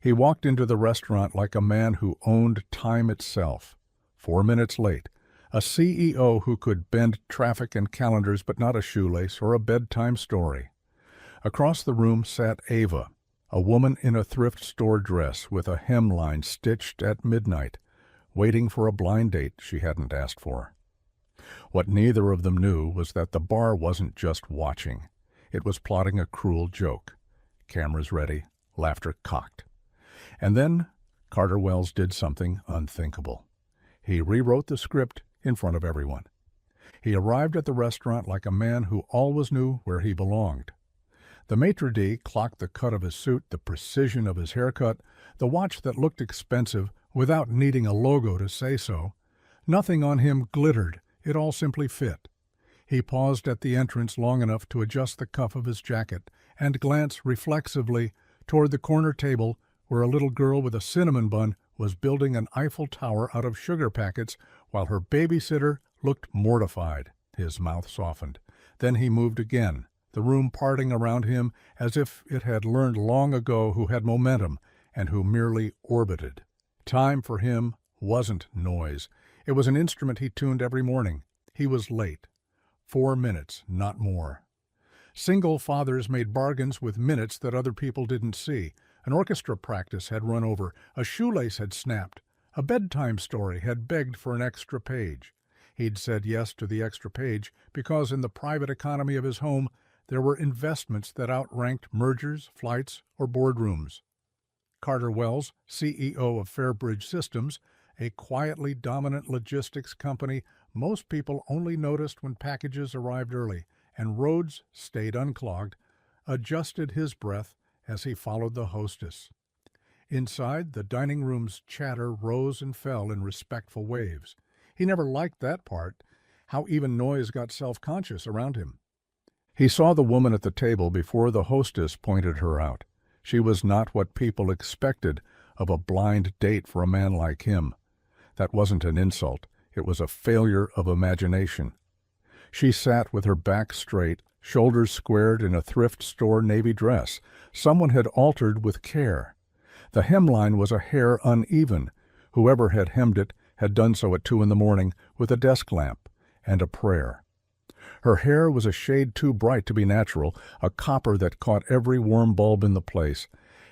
He walked into the restaurant like a man who owned time itself. 4 minutes late. A CEO who could bend traffic and calendars but not a shoelace or a bedtime story. Across the room sat Ava, a woman in a thrift store dress with a hemline stitched at midnight, waiting for a blind date she hadn't asked for. What neither of them knew was that the bar wasn't just watching. It was plotting a cruel joke. Cameras ready, laughter cocked. And then Carter Wells did something unthinkable. He rewrote the script in front of everyone. He arrived at the restaurant like a man who always knew where he belonged. The maitre d' clocked the cut of his suit, the precision of his haircut, the watch that looked expensive without needing a logo to say so. Nothing on him glittered. It all simply fit. He paused at the entrance long enough to adjust the cuff of his jacket and glance reflexively toward the corner table where a little girl with a cinnamon bun was building an Eiffel Tower out of sugar packets while her babysitter looked mortified. His mouth softened. Then he moved again, the room parting around him as if it had learned long ago who had momentum and who merely orbited. Time for him wasn't noise. It was an instrument he tuned every morning. He was late. 4 minutes, not more. Single fathers made bargains with minutes that other people didn't see. An orchestra practice had run over. A shoelace had snapped. A bedtime story had begged for an extra page. He'd said yes to the extra page because in the private economy of his home there were investments that outranked mergers, flights, or boardrooms. Carter Wells, CEO of Fairbridge Systems, a quietly dominant logistics company most people only noticed when packages arrived early and roads stayed unclogged, adjusted his breath as he followed the hostess. Inside, the dining room's chatter rose and fell in respectful waves. He never liked that part, how even noise got self-conscious around him. He saw the woman at the table before the hostess pointed her out. She was not what people expected of a blind date for a man like him. That wasn't an insult. It was a failure of imagination. She sat with her back straight, shoulders squared in a thrift store navy dress. Someone had altered with care. The hemline was a hair uneven. Whoever had hemmed it had done so at 2 a.m. with a desk lamp and a prayer. Her hair was a shade too bright to be natural, a copper that caught every warm bulb in the place,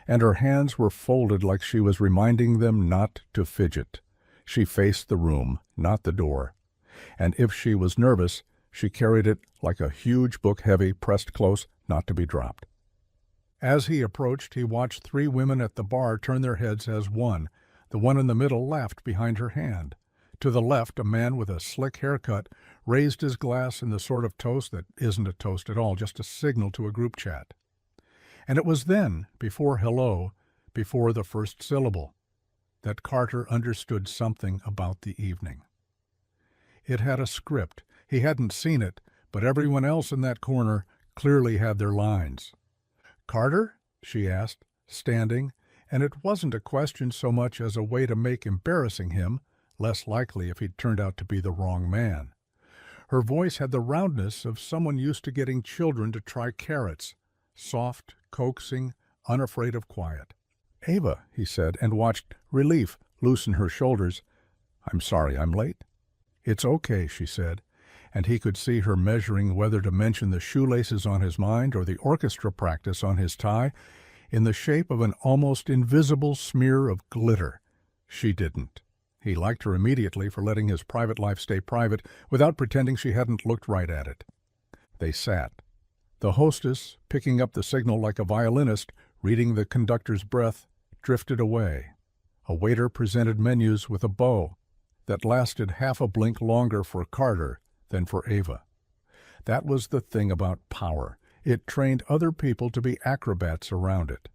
and her hands were folded like she was reminding them not to fidget. She faced the room, not the door. And if she was nervous, she carried it like a huge book heavy, pressed close, not to be dropped. As he approached, he watched 3 women at the bar turn their heads as one. The one in the middle laughed behind her hand. To the left, a man with a slick haircut raised his glass in the sort of toast that isn't a toast at all, just a signal to a group chat. And it was then, before hello, before the first syllable, that Carter understood something about the evening. It had a script. He hadn't seen it, but everyone else in that corner clearly had their lines. "Carter?" she asked, standing, and it wasn't a question so much as a way to make embarrassing him, less likely if he'd turned out to be the wrong man. Her voice had the roundness of someone used to getting children to try carrots, soft, coaxing, unafraid of quiet. "Ava," he said, and watched relief loosen her shoulders. "I'm sorry I'm late." "It's okay," she said, and he could see her measuring whether to mention the shoelaces on his mind or the orchestra practice on his tie in the shape of an almost invisible smear of glitter. She didn't. He liked her immediately for letting his private life stay private without pretending she hadn't looked right at it. They sat. The hostess, picking up the signal like a violinist, reading the conductor's breath, drifted away. A waiter presented menus with a bow that lasted half a blink longer for Carter than for Ava. That was the thing about power. It trained other people to be acrobats around it.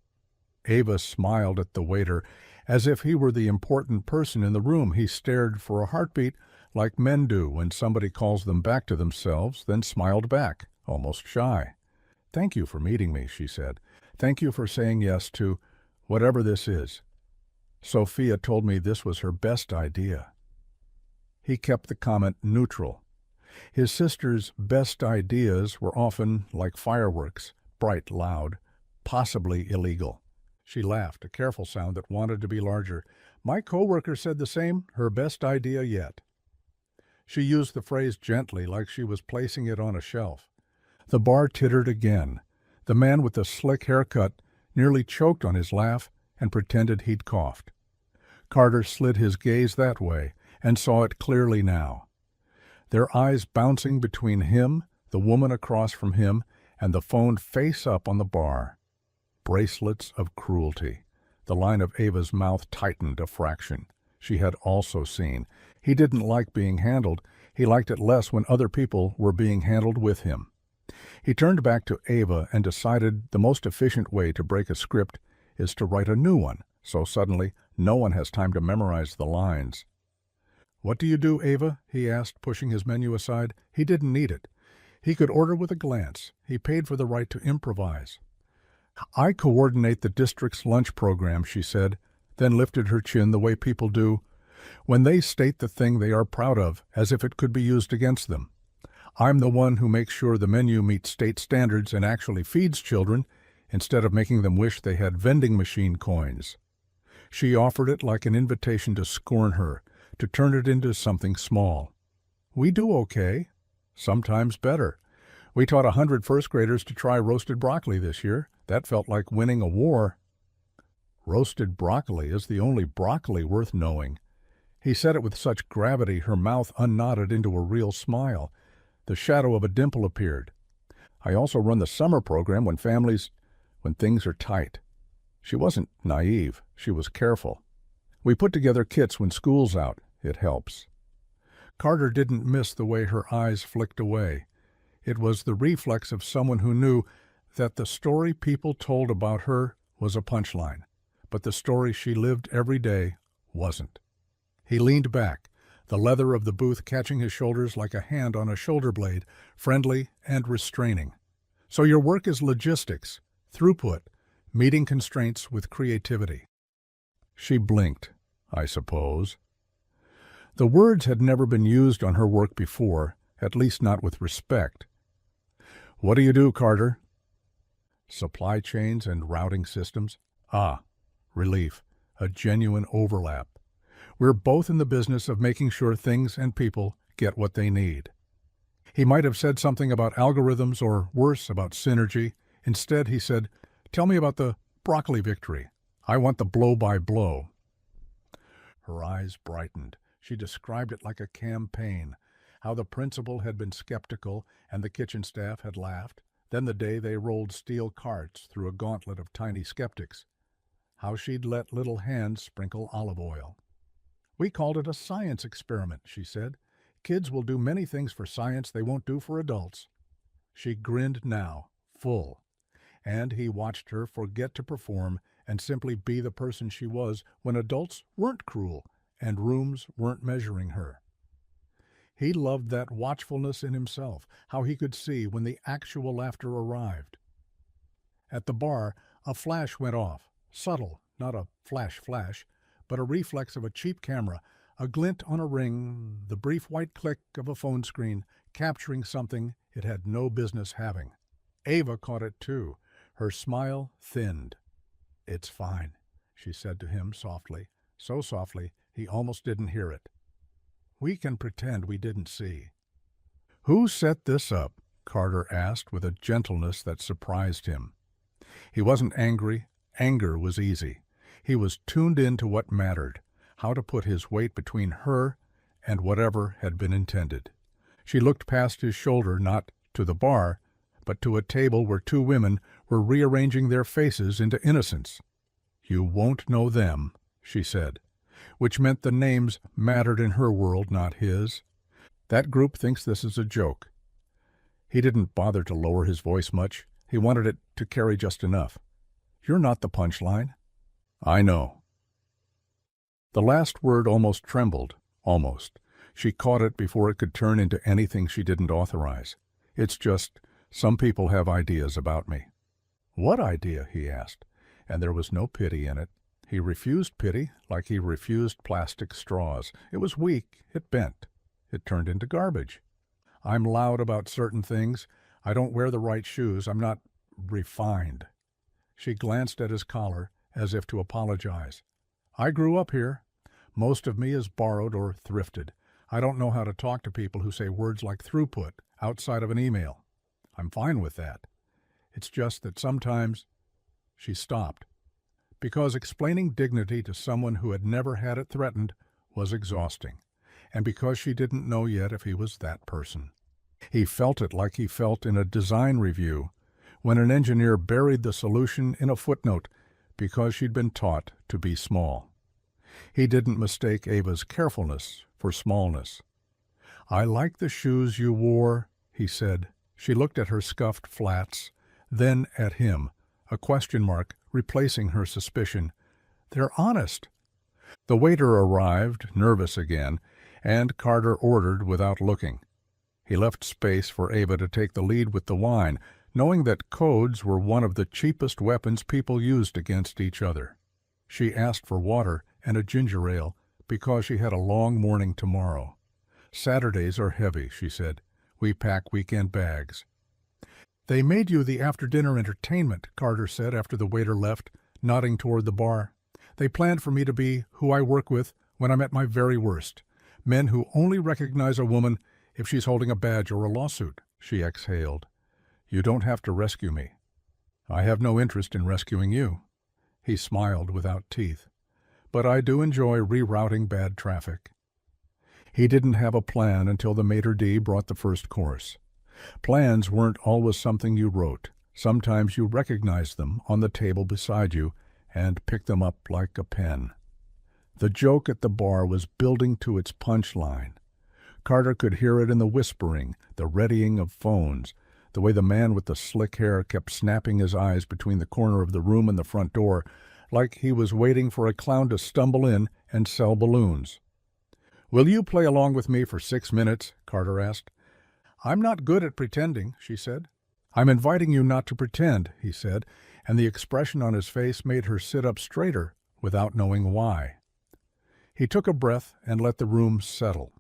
Ava smiled at the waiter as if he were the important person in the room. He stared for a heartbeat like men do when somebody calls them back to themselves, then smiled back, almost shy. "Thank you for meeting me," she said. "Thank you for saying yes to whatever this is. Sophia told me this was her best idea." He kept the comment neutral. His sister's best ideas were often like fireworks, bright, loud, possibly illegal. She laughed, a careful sound that wanted to be larger. My coworker said the same, her best idea yet. She used the phrase gently, like she was placing it on a shelf. The bar tittered again. The man with the slick haircut nearly choked on his laugh and pretended he'd coughed. Carter slid his gaze that way and saw it clearly now. Their eyes bouncing between him, the woman across from him, and the phone face up on the bar. Bracelets of cruelty. The line of Ava's mouth tightened a fraction. She had also seen. He didn't like being handled. He liked it less when other people were being handled with him. He turned back to Ava and decided the most efficient way to break a script is to write a new one, so suddenly no one has time to memorize the lines. What do you do, Ava? He asked, pushing his menu aside. He didn't need it. He could order with a glance. He paid for the right to improvise. I coordinate the district's lunch program, she said, then lifted her chin the way people do when they state the thing they are proud of, as if it could be used against them. I'm the one who makes sure the menu meets state standards and actually feeds children, instead of making them wish they had vending machine coins. She offered it like an invitation to scorn her, to turn it into something small. We do okay. Sometimes better. We taught 100 first graders to try roasted broccoli this year. That felt like winning a war. Roasted broccoli is the only broccoli worth knowing. He said it with such gravity her mouth unknotted into a real smile. The shadow of a dimple appeared. I also run the summer program when things are tight. She wasn't naive. She was careful. We put together kits when school's out. It helps. Carter didn't miss the way her eyes flicked away. It was the reflex of someone who knew that the story people told about her was a punchline, but the story she lived every day wasn't. He leaned back, the leather of the booth catching his shoulders like a hand on a shoulder blade, friendly and restraining. So your work is logistics, throughput, meeting constraints with creativity. She blinked, I suppose. The words had never been used on her work before, at least not with respect. What do you do, Carter? Supply chains and routing systems. Ah, relief, a genuine overlap. We're both in the business of making sure things and people get what they need. He might have said something about algorithms or, worse, about synergy. Instead, he said, tell me about the broccoli victory. I want the blow-by-blow. Her eyes brightened. She described it like a campaign, how the principal had been skeptical and the kitchen staff had laughed, then the day they rolled steel carts through a gauntlet of tiny skeptics, how she'd let little hands sprinkle olive oil. We called it a science experiment, she said. Kids will do many things for science they won't do for adults. She grinned now, full, and he watched her forget to perform and simply be the person she was when adults weren't cruel and rooms weren't measuring her. He loved that watchfulness in himself, how he could see when the actual laughter arrived. At the bar, a flash went off, subtle, not a flash, but a reflex of a cheap camera, a glint on a ring, the brief white click of a phone screen, capturing something it had no business having. Ava caught it too. Her smile thinned. It's fine, she said to him softly, so softly he almost didn't hear it. We can pretend we didn't see. Who set this up? Carter asked with a gentleness that surprised him. He wasn't angry. Anger was easy. He was tuned in to what mattered, how to put his weight between her and whatever had been intended. She looked past his shoulder, not to the bar, but to a table where two women were rearranging their faces into innocence. You won't know them, she said, which meant the names mattered in her world, not his. That group thinks this is a joke. He didn't bother to lower his voice much. He wanted it to carry just enough. You're not the punchline. I know. The last word almost trembled, almost. She caught it before it could turn into anything she didn't authorize. It's just, some people have ideas about me. What idea? He asked, and there was no pity in it. He refused pity like he refused plastic straws. It was weak, it bent, it turned into garbage. I'm loud about certain things. I don't wear the right shoes. I'm not refined. She glanced at his collar, as if to apologize. "I grew up here. Most of me is borrowed or thrifted. I don't know how to talk to people who say words like throughput outside of an email. I'm fine with that. It's just that sometimes—" She stopped, because explaining dignity to someone who had never had it threatened was exhausting, and because she didn't know yet if he was that person. He felt it like he felt in a design review when an engineer buried the solution in a footnote because she'd been taught to be small. He didn't mistake Ava's carefulness for smallness. "I like the shoes you wore," he said. She looked at her scuffed flats, then at him, a question mark replacing her suspicion. "They're honest." The waiter arrived, nervous again, and Carter ordered without looking. He left space for Ava to take the lead with the wine, knowing that codes were one of the cheapest weapons people used against each other. She asked for water and a ginger ale because she had a long morning tomorrow. "Saturdays are heavy," she said. "We pack weekend bags." "They made you the after-dinner entertainment," Carter said after the waiter left, nodding toward the bar. "They planned for me to be who I work with when I'm at my very worst. Men who only recognize a woman if she's holding a badge or a lawsuit." She exhaled. "You don't have to rescue me." "I have no interest in rescuing you." He smiled without teeth. "But I do enjoy rerouting bad traffic." He didn't have a plan until the maitre d' brought the first course. Plans weren't always something you wrote. Sometimes you recognized them on the table beside you and picked them up like a pen. The joke at the bar was building to its punchline. Carter could hear it in the whispering, the readying of phones, the way the man with the slick hair kept snapping his eyes between the corner of the room and the front door, like he was waiting for a clown to stumble in and sell balloons. "Will you play along with me for 6 minutes?" Carter asked. "I'm not good at pretending," she said. "I'm inviting you not to pretend," he said, and the expression on his face made her sit up straighter without knowing why. He took a breath and let the room settle.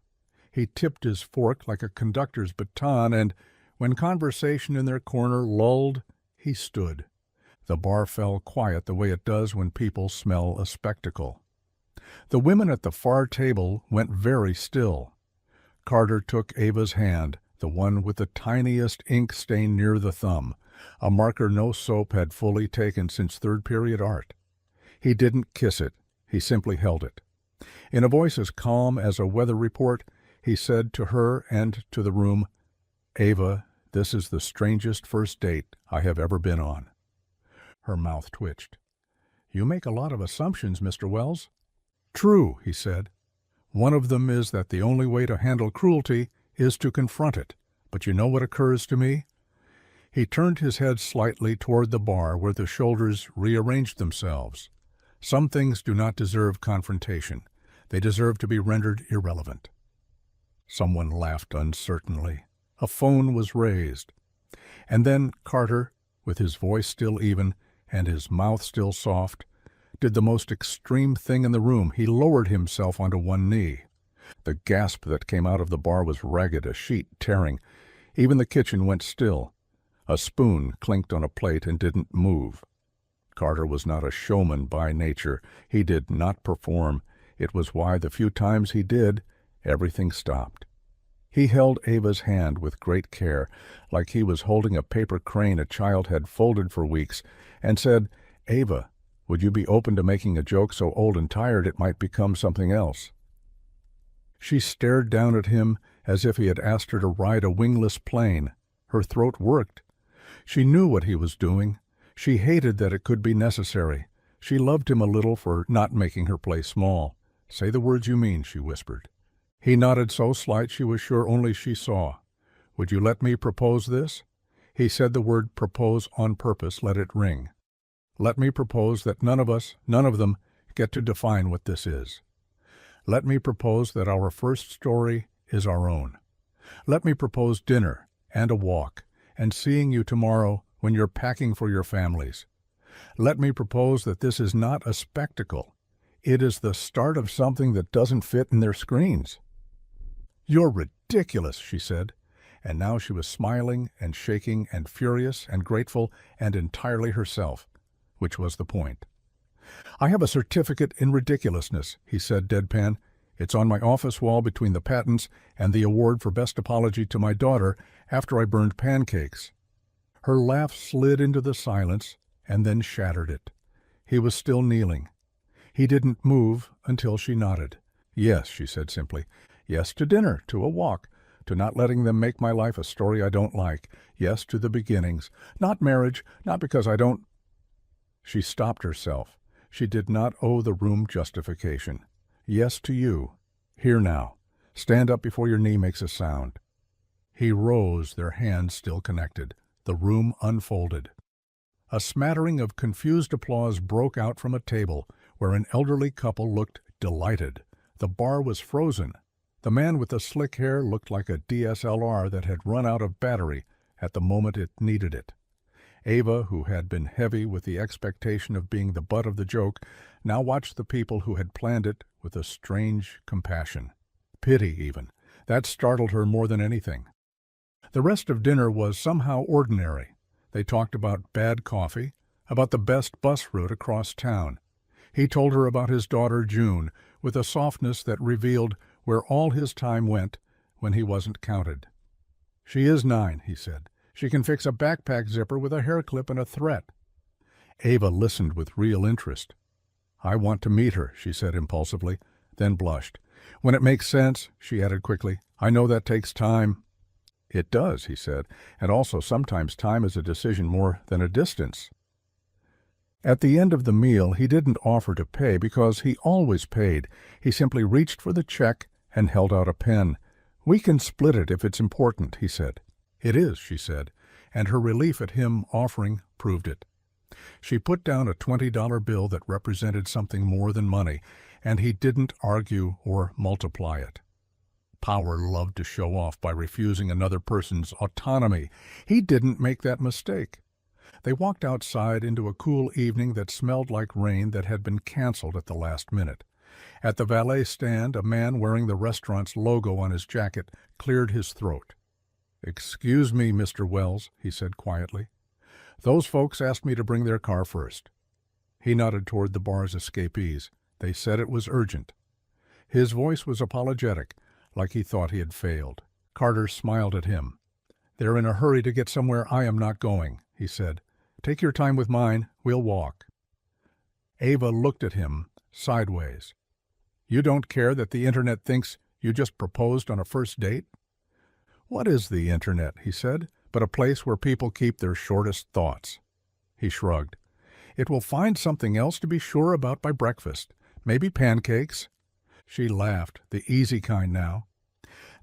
He tipped his fork like a conductor's baton, and when conversation in their corner lulled, he stood. The bar fell quiet the way it does when people smell a spectacle. The women at the far table went very still. Carter took Ava's hand, the one with the tiniest ink stain near the thumb, a marker no soap had fully taken since third-period art. He didn't kiss it, he simply held it. In a voice as calm as a weather report, he said to her and to the room, "Ava, this is the strangest first date I have ever been on." Her mouth twitched. "You make a lot of assumptions, Mr. Wells." "True," he said. "One of them is that the only way to handle cruelty is to confront it. But you know what occurs to me?" He turned his head slightly toward the bar where the shoulders rearranged themselves. "Some things do not deserve confrontation. They deserve to be rendered irrelevant." Someone laughed uncertainly. A phone was raised. And then Carter, with his voice still even and his mouth still soft, did the most extreme thing in the room. He lowered himself onto one knee. The gasp that came out of the bar was ragged, a sheet tearing. Even the kitchen went still. A spoon clinked on a plate and didn't move. Carter was not a showman by nature. He did not perform. It was why the few times he did, everything stopped. He held Ava's hand with great care, like he was holding a paper crane a child had folded for weeks, and said, "Ava, would you be open to making a joke so old and tired it might become something else?" She stared down at him as if he had asked her to ride a wingless plane. Her throat worked. She knew what he was doing. She hated that it could be necessary. She loved him a little for not making her play small. "Say the words you mean," she whispered. He nodded so slight she was sure only she saw. "Would you let me propose this?" He said the word propose on purpose, let it ring. "Let me propose that none of us, none of them, get to define what this is. Let me propose that our first story is our own. Let me propose dinner and a walk and seeing you tomorrow when you're packing for your families. Let me propose that this is not a spectacle. It is the start of something that doesn't fit in their screens." "You're ridiculous," she said, and now she was smiling and shaking and furious and grateful and entirely herself, which was the point. "I have a certificate in ridiculousness," he said deadpan. "It's on my office wall between the patents and the award for best apology to my daughter after I burned pancakes." Her laugh slid into the silence and then shattered it. He was still kneeling. He didn't move until she nodded. "Yes," she said simply. "Yes to dinner, to a walk, to not letting them make my life a story I don't like. Yes to the beginnings. Not marriage, not because I don't—" She stopped herself. She did not owe the room justification. "Yes to you. Here now. Stand up before your knee makes a sound." He rose, their hands still connected. The room unfolded. A smattering of confused applause broke out from a table where an elderly couple looked delighted. The bar was frozen. The man with the slick hair looked like a DSLR that had run out of battery at the moment it needed it. Ava, who had been heavy with the expectation of being the butt of the joke, now watched the people who had planned it with a strange compassion. Pity, even. That startled her more than anything. The rest of dinner was somehow ordinary. They talked about bad coffee, about the best bus route across town. He told her about his daughter June, with a softness that revealed where all his time went when he wasn't counted. "She is 9, he said. "She can fix a backpack zipper with a hair clip and a thread." Ava listened with real interest. "I want to meet her," she said impulsively, then blushed. "When it makes sense," she added quickly. "I know that takes time." "It does," he said, "and also sometimes time is a decision more than a distance." At the end of the meal, he didn't offer to pay because he always paid. He simply reached for the check and held out a pen. "We can split it if it's important," he said. "It is," she said, and her relief at him offering proved it. She put down a $20 bill that represented something more than money, and he didn't argue or multiply it. Power loved to show off by refusing another person's autonomy. He didn't make that mistake. They walked outside into a cool evening that smelled like rain that had been canceled at the last minute. At the valet stand, a man wearing the restaurant's logo on his jacket cleared his throat. "Excuse me, Mr. Wells," he said quietly. "Those folks asked me to bring their car first." He nodded toward the bar's escapees. "They said it was urgent." His voice was apologetic, like he thought he had failed. Carter smiled at him. "They're in a hurry to get somewhere I am not going," he said. "Take your time with mine. We'll walk." Ava looked at him sideways. "You don't care that the Internet thinks you just proposed on a first date?" "What is the Internet," he said, "but a place where people keep their shortest thoughts?" He shrugged. "It will find something else to be sure about by breakfast. Maybe pancakes." She laughed, the easy kind now.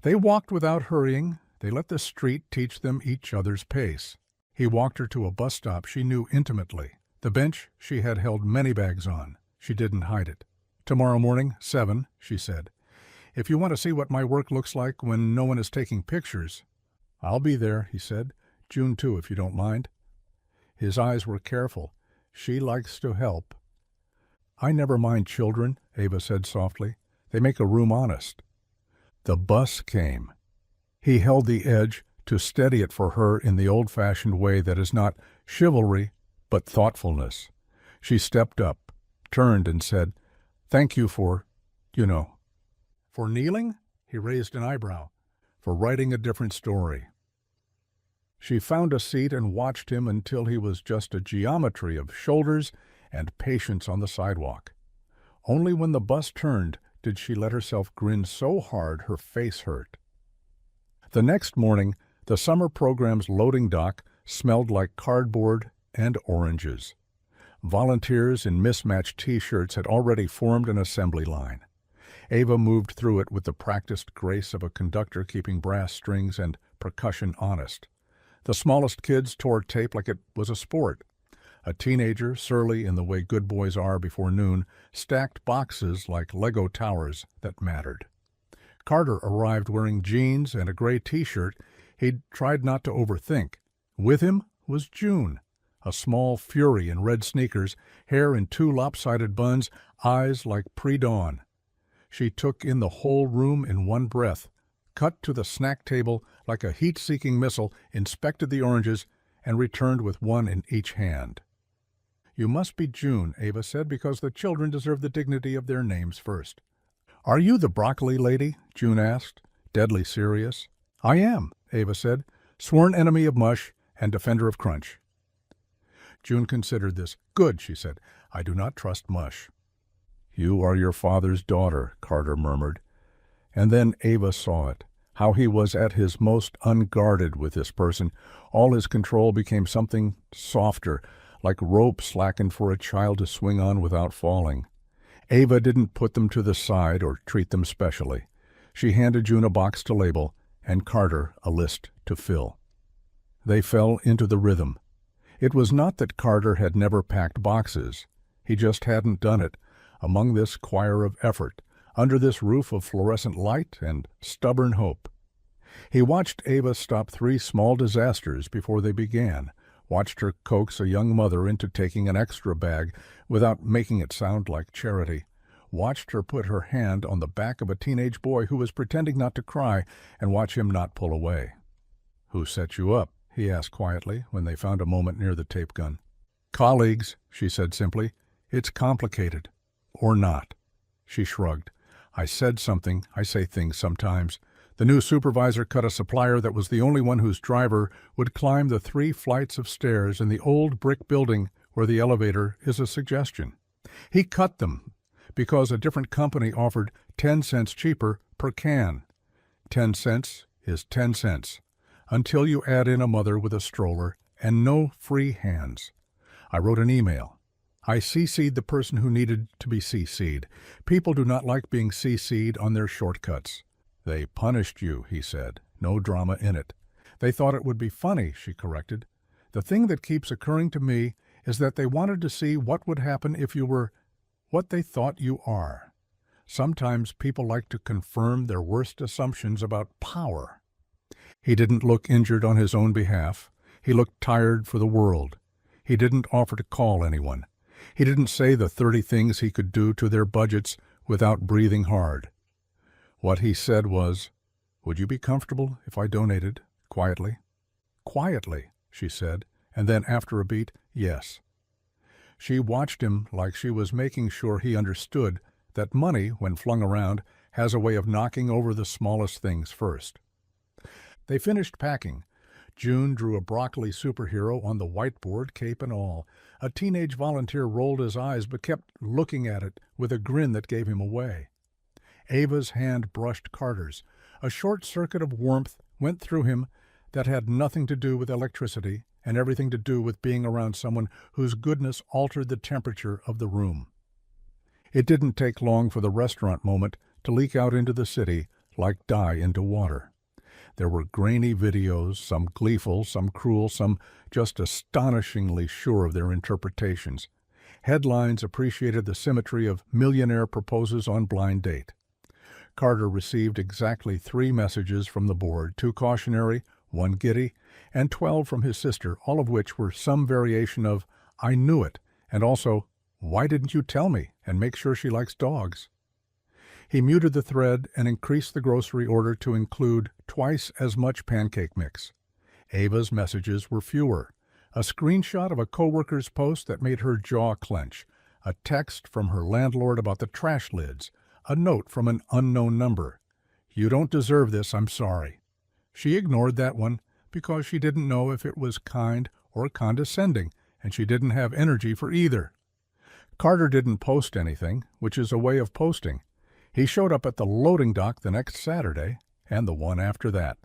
They walked without hurrying. They let the street teach them each other's pace. He walked her to a bus stop she knew intimately. The bench she had held many bags on. She didn't hide it. "Tomorrow morning, 7, she said. "If you want to see what my work looks like when no one is taking pictures." "I'll be there," he said. "June 2, if you don't mind." His eyes were careful. "She likes to help." "I never mind children," Ava said softly. "They make a room honest." The bus came. He held the edge to steady it for her in the old-fashioned way that is not chivalry, but thoughtfulness. She stepped up, turned, and said, "Thank you for, you know." "For kneeling?" He raised an eyebrow. "For writing a different story." She found a seat and watched him until he was just a geometry of shoulders and patience on the sidewalk. Only when the bus turned did she let herself grin so hard her face hurt. The next morning, the summer program's loading dock smelled like cardboard and oranges. Volunteers in mismatched T-shirts had already formed an assembly line. Ava moved through it with the practiced grace of a conductor keeping brass strings and percussion honest. The smallest kids tore tape like it was a sport. A teenager, surly in the way good boys are before noon, stacked boxes like Lego towers that mattered. Carter arrived wearing jeans and a gray T-shirt he'd tried not to overthink. With him was June, a small fury in red sneakers, hair in 2 lopsided buns, eyes like pre-dawn. She took in the whole room in one breath, cut to the snack table like a heat-seeking missile, inspected the oranges, and returned with one in each hand. You must be June, Ava said, because the children deserve the dignity of their names first. Are you the broccoli lady? June asked, deadly serious. I am, Ava said, sworn enemy of mush and defender of crunch. June considered this. Good, she said. I do not trust mush. You are your father's daughter, Carter murmured. And then Ava saw it, how he was at his most unguarded with this person. All his control became something softer, like rope slackened for a child to swing on without falling. Ava didn't put them to the side or treat them specially. She handed June a box to label and Carter a list to fill. They fell into the rhythm. It was not that Carter had never packed boxes. He just hadn't done it among this choir of effort, under this roof of fluorescent light and stubborn hope. He watched Ava stop 3 small disasters before they began, watched her coax a young mother into taking an extra bag without making it sound like charity, watched her put her hand on the back of a teenage boy who was pretending not to cry, and watch him not pull away. Who set you up? He asked quietly when they found a moment near the tape gun. Colleagues, she said simply. It's complicated. Or not. She shrugged. I said something. I say things sometimes. The new supervisor cut a supplier that was the only one whose driver would climb the 3 flights of stairs in the old brick building where the elevator is a suggestion. He cut them because a different company offered 10 cents cheaper per can. 10 cents is 10 cents, until you add in a mother with a stroller and no free hands. I wrote an email. I CC'd the person who needed to be CC'd. People do not like being CC'd on their shortcuts. They punished you, he said. No drama in it. They thought it would be funny, she corrected. The thing that keeps occurring to me is that they wanted to see what would happen if you were what they thought you are. Sometimes people like to confirm their worst assumptions about power. He didn't look injured on his own behalf. He looked tired for the world. He didn't offer to call anyone. He didn't say the 30 things he could do to their budgets without breathing hard. What he said was, "Would you be comfortable if I donated, quietly?" "Quietly," she said, and then after a beat, "Yes." She watched him like she was making sure he understood that money, when flung around, has a way of knocking over the smallest things first. They finished packing. June drew a broccoli superhero on the whiteboard, cape and all. A teenage volunteer rolled his eyes but kept looking at it with a grin that gave him away. Ava's hand brushed Carter's. A short circuit of warmth went through him that had nothing to do with electricity and everything to do with being around someone whose goodness altered the temperature of the room. It didn't take long for the restaurant moment to leak out into the city like dye into water. There were grainy videos, some gleeful, some cruel, some just astonishingly sure of their interpretations. Headlines appreciated the symmetry of millionaire proposes on blind date. Carter received exactly 3 messages from the board, 2 cautionary, 1 giddy, and 12 from his sister, all of which were some variation of, "I knew it," and also, "Why didn't you tell me?" and make sure she likes dogs. He muted the thread and increased the grocery order to include twice as much pancake mix. Ava's messages were fewer. A screenshot of a coworker's post that made her jaw clench, a text from her landlord about the trash lids, a note from an unknown number. "You don't deserve this, I'm sorry." She ignored that one because she didn't know if it was kind or condescending, and she didn't have energy for either. Carter didn't post anything, which is a way of posting. He showed up at the loading dock the next Saturday, and the one after that.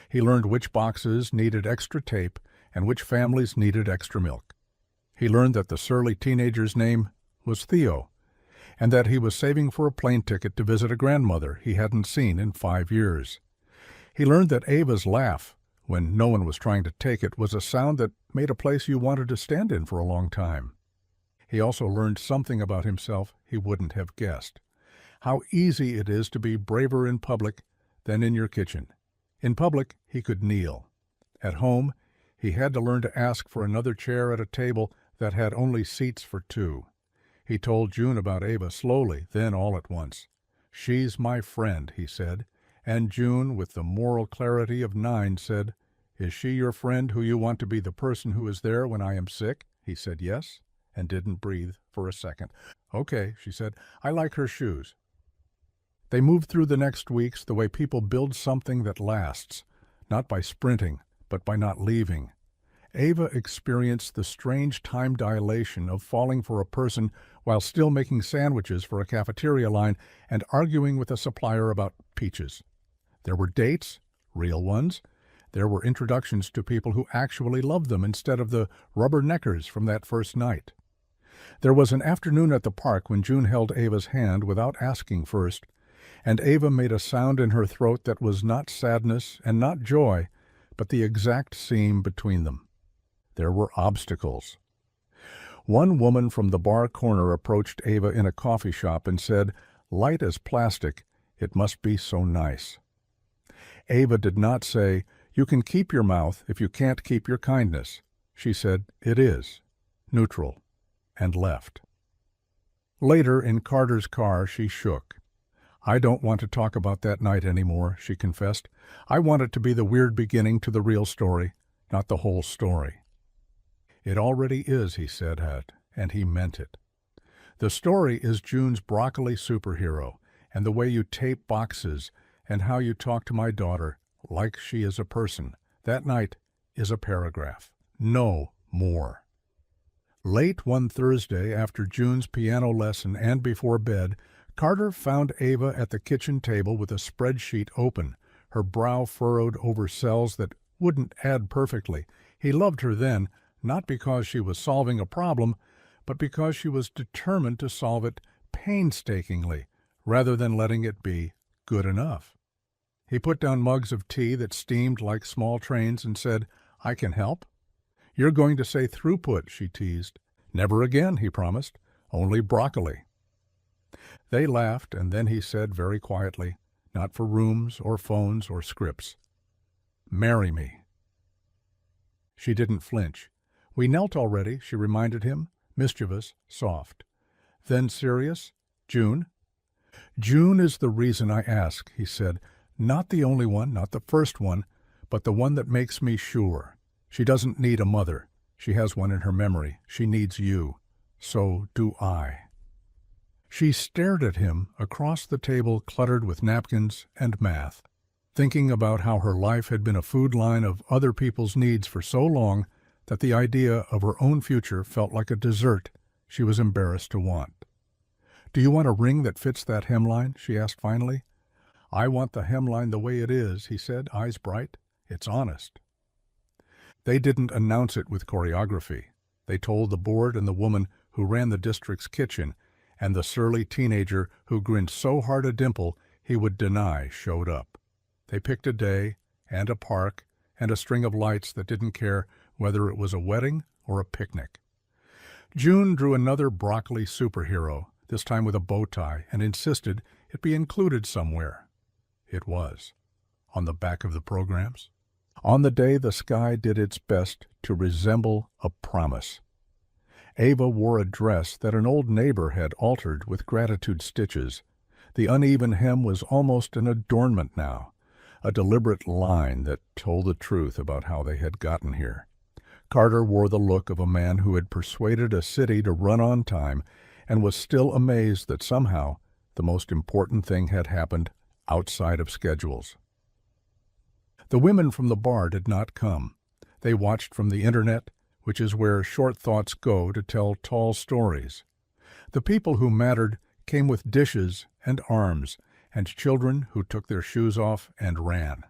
He learned which boxes needed extra tape and which families needed extra milk. He learned that the surly teenager's name was Theo, and that he was saving for a plane ticket to visit a grandmother he hadn't seen in 5 years. He learned that Ava's laugh, when no one was trying to take it, was a sound that made a place you wanted to stand in for a long time. He also learned something about himself he wouldn't have guessed. How easy it is to be braver in public than in your kitchen. In public, he could kneel. At home, he had to learn to ask for another chair at a table that had only seats for 2. He told June about Ava slowly, then all at once. "She's my friend," he said, and June, with the moral clarity of 9, said, "Is she your friend who you want to be the person who is there when I am sick?" He said yes, and didn't breathe for a second. "Okay," she said, "I like her shoes." They moved through the next weeks the way people build something that lasts, not by sprinting, but by not leaving. Ava experienced the strange time dilation of falling for a person while still making sandwiches for a cafeteria line and arguing with a supplier about peaches. There were dates, real ones. There were introductions to people who actually loved them instead of the rubberneckers from that first night. There was an afternoon at the park when June held Ava's hand without asking first, and Ava made a sound in her throat that was not sadness and not joy, but the exact seam between them. There were obstacles. One woman from the bar corner approached Ava in a coffee shop and said, "Light as plastic, it must be so nice." Ava did not say, "You can keep your mouth if you can't keep your kindness." She said, "It is," neutral, and left. Later, in Carter's car, she shook. "I don't want to talk about that night anymore," she confessed. "I want it to be the weird beginning to the real story, not the whole story." "It already is," he said, and he meant it. "The story is June's broccoli superhero, and the way you tape boxes, and how you talk to my daughter, like she is a person. That night is a paragraph. No more." Late one Thursday, after June's piano lesson and before bed, Carter found Ava at the kitchen table with a spreadsheet open, her brow furrowed over cells that wouldn't add perfectly. He loved her then, not because she was solving a problem, but because she was determined to solve it painstakingly, rather than letting it be good enough. He put down mugs of tea that steamed like small trains and said, "I can help." "You're going to say throughput," she teased. "Never again," he promised. "Only broccoli." They laughed, and then he said very quietly, not for rooms or phones or scripts, "Marry me." She didn't flinch. "We knelt already," she reminded him, mischievous, soft. Then serious, "June?" "June is the reason I ask," he said. "Not the only one, not the first one, but the one that makes me sure. She doesn't need a mother. She has one in her memory. She needs you. So do I." She stared at him across the table cluttered with napkins and math, thinking about how her life had been a food line of other people's needs for so long that the idea of her own future felt like a dessert she was embarrassed to want. "Do you want a ring that fits that hemline?" she asked finally. "I want the hemline the way it is," he said, eyes bright. "It's honest." They didn't announce it with choreography. They told the board and the woman who ran the district's kitchen, and the surly teenager who grinned so hard a dimple he would deny showed up. They picked a day and a park and a string of lights that didn't care whether it was a wedding or a picnic. June drew another broccoli superhero, this time with a bow tie, and insisted it be included somewhere. It was. On the back of the programs. On the day the sky did its best to resemble a promise. Ava wore a dress that an old neighbor had altered with gratitude stitches. The uneven hem was almost an adornment now, a deliberate line that told the truth about how they had gotten here. Carter wore the look of a man who had persuaded a city to run on time and was still amazed that somehow the most important thing had happened outside of schedules. The women from the bar did not come. They watched from the internet, which is where short thoughts go to tell tall stories. The people who mattered came with dishes and arms, and children who took their shoes off and ran.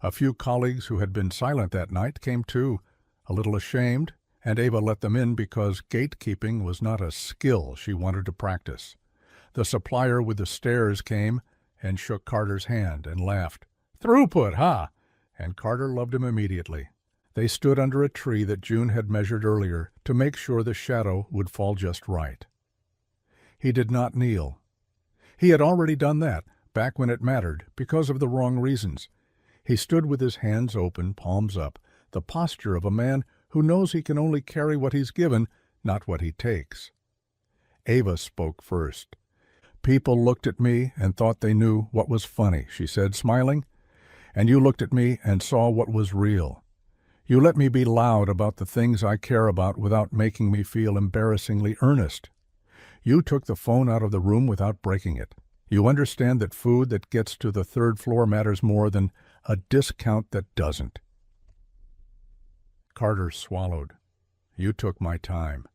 A few colleagues who had been silent that night came too, a little ashamed, and Ava let them in because gatekeeping was not a skill she wanted to practice. The supplier with the stairs came and shook Carter's hand and laughed. "Throughput, huh?" And Carter loved him immediately. They stood under a tree that June had measured earlier to make sure the shadow would fall just right. He did not kneel. He had already done that, back when it mattered, because of the wrong reasons. He stood with his hands open, palms up, the posture of a man who knows he can only carry what he's given, not what he takes. Ava spoke first. "People looked at me and thought they knew what was funny," she said, smiling. "And you looked at me and saw what was real. You let me be loud about the things I care about without making me feel embarrassingly earnest. You took the phone out of the room without breaking it. You understand that food that gets to the third floor matters more than a discount that doesn't. Carter swallowed. You took my time,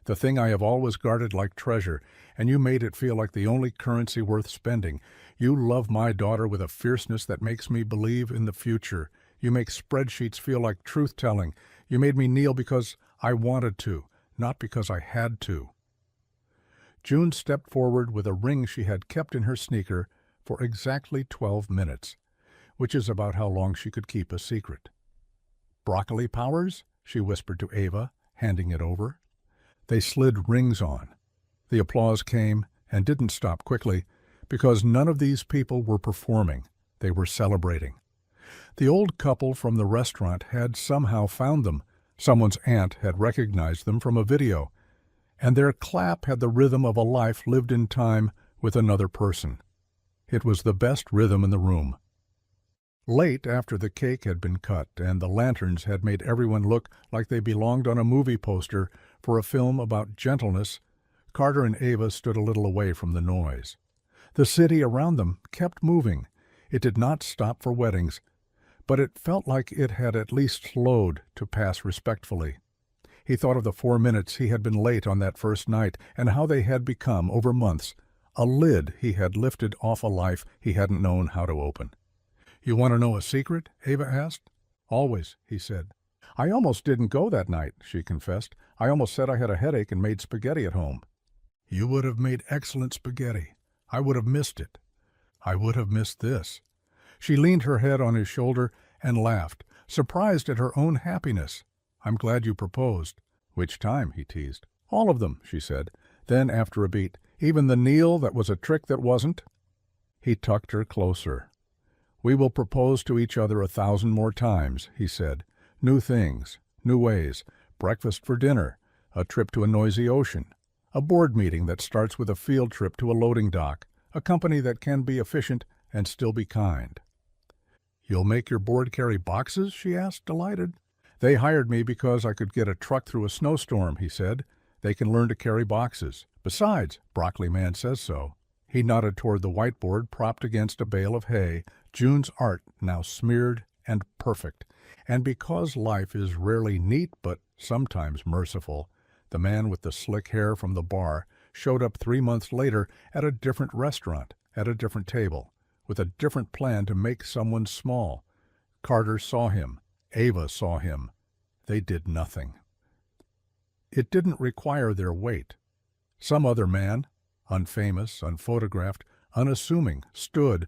the thing I have always guarded like treasure, and you made it feel like the only currency worth spending. You love my daughter with a fierceness that makes me believe in the future. You make spreadsheets feel like truth-telling. You made me kneel because I wanted to, not because I had to. June stepped forward with a ring she had kept in her sneaker for exactly 12 minutes, which is about how long she could keep a secret. "Broccoli Powers?" she whispered to Ava, handing it over. They slid rings on. The applause came and didn't stop quickly, because none of these people were performing. They were celebrating. The old couple from the restaurant had somehow found them. Someone's aunt had recognized them from a video, and their clap had the rhythm of a life lived in time with another person. It was the best rhythm in the room. Late after the cake had been cut and the lanterns had made everyone look like they belonged on a movie poster for a film about gentleness, Carter and Ava stood a little away from the noise. The city around them kept moving. It did not stop for weddings, but it felt like it had at least slowed to pass respectfully. He thought of the 4 minutes he had been late on that first night and how they had become, over months, a lid he had lifted off a life he hadn't known how to open. "You want to know a secret?" Ava asked. "Always," he said. "I almost didn't go that night," she confessed. "I almost said I had a headache and made spaghetti at home." "You would have made excellent spaghetti. I would have missed it. I would have missed this." She leaned her head on his shoulder and laughed, surprised at her own happiness. "I'm glad you proposed." "Which time?" he teased. "All of them," she said. Then, after a beat, "Even the kneel that was a trick that wasn't?" He tucked her closer. "We will propose to each other 1,000 more times," he said. "New things, new ways, breakfast for dinner, a trip to a noisy ocean, a board meeting that starts with a field trip to a loading dock, a company that can be efficient and still be kind." "You'll make your board carry boxes?" she asked, delighted. "They hired me because I could get a truck through a snowstorm," he said. "They can learn to carry boxes. Besides, Broccoli Man says so." He nodded toward the whiteboard propped against a bale of hay, June's art now smeared and perfect. And because life is rarely neat but sometimes merciful, the man with the slick hair from the bar showed up 3 months later at a different restaurant, at a different table, with a different plan to make someone small. Carter saw him. Ava saw him. They did nothing. It didn't require their weight. Some other man, unfamous, unphotographed, unassuming, stood,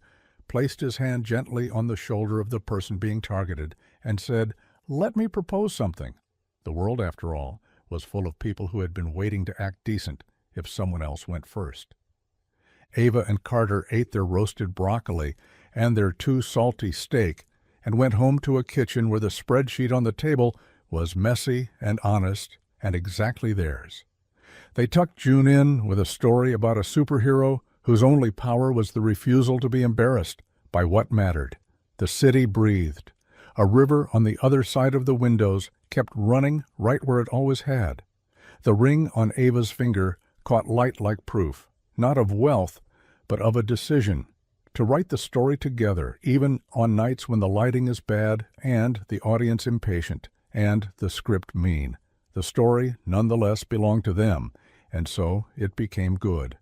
placed his hand gently on the shoulder of the person being targeted, and said, "Let me propose something." The world, after all, was full of people who had been waiting to act decent if someone else went first. Ava and Carter ate their roasted broccoli and their too salty steak and went home to a kitchen where the spreadsheet on the table was messy and honest and exactly theirs. They tucked June in with a story about a superhero whose only power was the refusal to be embarrassed by what mattered. The city breathed. A river on the other side of the windows kept running right where it always had. The ring on Ava's finger caught light like proof, not of wealth, but of a decision, to write the story together, even on nights when the lighting is bad and the audience impatient and the script mean. The story, nonetheless, belonged to them, and so it became good.